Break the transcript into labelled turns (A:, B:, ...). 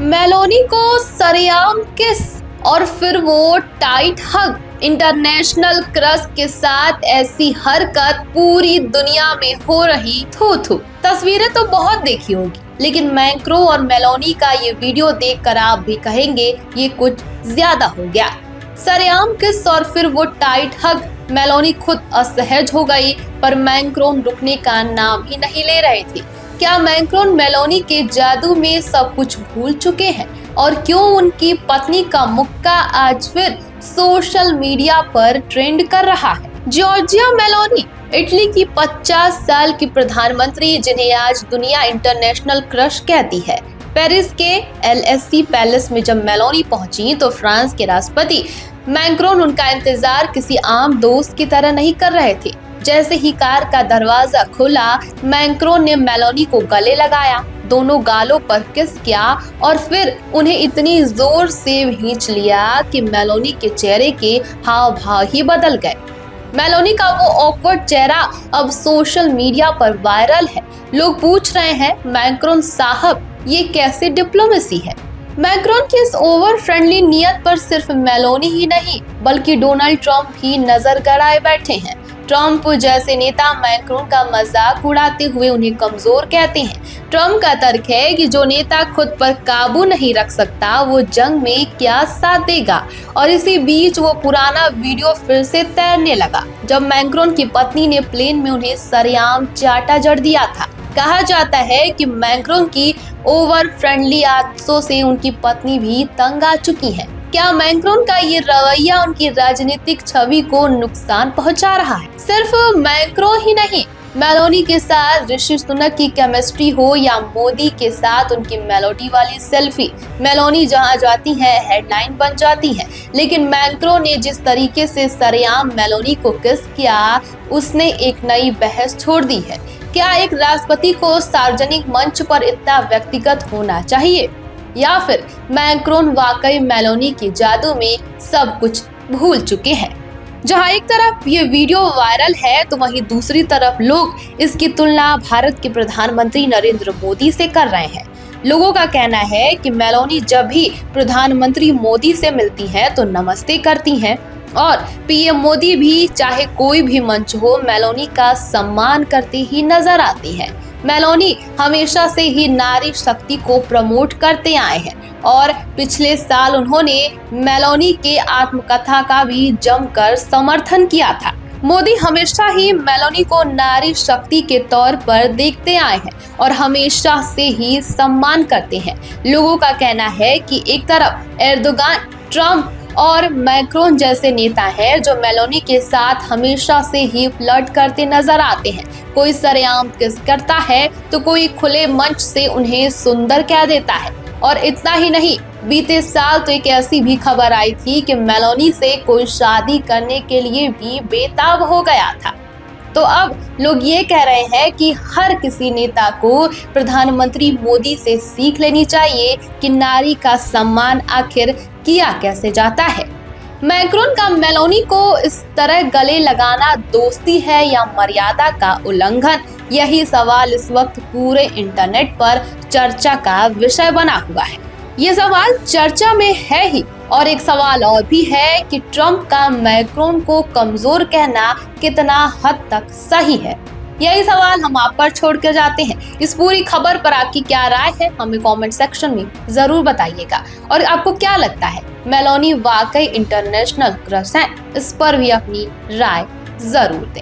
A: Meloni को सरेआम किस और फिर वो टाइट हग। इंटरनेशनल क्रश के साथ ऐसी हरकत पूरी दुनिया में हो रही थू थू। तस्वीरें तो बहुत देखी होगी, लेकिन मैक्रो और मेलोनी का ये वीडियो देखकर आप भी कहेंगे ये कुछ ज्यादा हो गया। सरेआम किस और फिर वो टाइट हग। मेलोनी खुद असहज हो गई, पर मैक्रोन रुकने का नाम ही नहीं ले रहे थे। क्या मैक्रोन मेलोनी के जादू में सब कुछ भूल चुके हैं, और क्यों उनकी पत्नी का मुक्का आज फिर सोशल मीडिया पर ट्रेंड कर रहा है। जॉर्जिया मेलोनी इटली की 50 साल की प्रधानमंत्री, जिन्हें आज दुनिया इंटरनेशनल क्रश कहती है। पेरिस के एलएससी पैलेस में जब मेलोनी पहुंची तो फ्रांस के राष्ट्रपति मैक्रोन उनका इंतजार किसी आम दोस्त की तरह नहीं कर रहे थे। जैसे ही कार का दरवाजा खुला, मैक्रोन ने मेलोनी को गले लगाया, दोनों गालों पर किस किया और फिर उन्हें इतनी जोर से खींच लिया कि मेलोनी के चेहरे के हाव भाव ही बदल गए। मेलोनी का वो ऑकवर्ड चेहरा अब सोशल मीडिया पर वायरल है। लोग पूछ रहे हैं, मैक्रोन साहब ये कैसे डिप्लोमेसी है। मैक्रोन की इस ओवर फ्रेंडली नियत पर सिर्फ मेलोनी ही नहीं, बल्कि डोनाल्ड ट्रंप भी नजर गड़ाए बैठे हैं। ट्रंप जैसे नेता मैक्रोन का मजाक उड़ाते हुए उन्हें कमजोर कहते हैं। ट्रंप का तर्क है कि जो नेता खुद पर काबू नहीं रख सकता वो जंग में क्या साथ देगा। और इसी बीच वो पुराना वीडियो फिर से तैरने लगा, जब मैक्रोन की पत्नी ने प्लेन में उन्हें सरेआम चाटा जड़ दिया था। कहा जाता है कि मैक्रोन की ओवर फ्रेंडली आदतों से उनकी पत्नी भी तंग आ चुकी है। क्या मैक्रोन का ये रवैया उनकी राजनीतिक छवि को नुकसान पहुंचा रहा है। सिर्फ मैक्रोन ही नहीं, मेलोनी के साथ ऋषि सुनक की केमिस्ट्री हो या मोदी के साथ उनकी मेलोडी वाली सेल्फी, मेलोनी जहां जाती है हेडलाइन बन जाती है। लेकिन मैक्रोन ने जिस तरीके से सरेआम मेलोनी को किस किया, उसने एक नई बहस छोड़ दी है। क्या एक राष्ट्रपति को सार्वजनिक मंच पर इतना व्यक्तिगत होना चाहिए, या फिर मैक्रोन वाकई मेलोनी के जादू में सब कुछ भूल चुके हैं। जहां एक तरफ ये वीडियो वायरल है, तो वहीं दूसरी तरफ लोग इसकी तुलना भारत के प्रधानमंत्री नरेंद्र मोदी से कर रहे हैं। लोगों का कहना है कि मेलोनी जब भी प्रधानमंत्री मोदी से मिलती हैं तो नमस्ते करती हैं, और पीएम मोदी भी चाहे कोई भी मंच हो, मेलोनी का सम्मान करते ही नजर आती हैं। मेलोनी हमेशा से ही नारी शक्ति को प्रमोट करते आए हैं, और पिछले साल उन्होंने मेलोनी के आत्मकथा का भी जमकर समर्थन किया था। मोदी हमेशा ही मेलोनी को नारी शक्ति के तौर पर देखते आए हैं और हमेशा से ही सम्मान करते हैं। लोगों का कहना है कि एक तरफ एर्दोगान, ट्रंप और मैक्रोन जैसे नेता हैं जो मेलोनी के साथ हमेशा से ही फ्लर्ट करते नजर आते हैं। कोई सरेआम किस करता है तो कोई खुले मंच से उन्हें सुंदर कह देता है। और इतना ही नहीं, बीते साल तो एक ऐसी भी खबर आई थी कि मेलोनी से कोई शादी करने के लिए भी बेताब हो गया था। तो अब लोग ये कह रहे हैं कि हर किसी नेता को प्रधानमंत्री मोदी से सीख लेनी चाहिए कि नारी का सम्मान आखिर किया कैसे जाता है। मैक्रोन का मेलोनी को इस तरह गले लगाना दोस्ती है या मर्यादा का उल्लंघन, यही सवाल इस वक्त पूरे इंटरनेट पर चर्चा का विषय बना हुआ है। ये सवाल चर्चा में है ही, और एक सवाल और भी है कि ट्रंप का मैक्रोन को कमजोर कहना कितना हद तक सही है। यही सवाल हम आप पर छोड़ कर जाते हैं। इस पूरी खबर पर आपकी क्या राय है, हमें कमेंट सेक्शन में जरूर बताइएगा। और आपको क्या लगता है, मेलोनी वाकई इंटरनेशनल क्रश है? इस पर भी अपनी राय जरूर दें।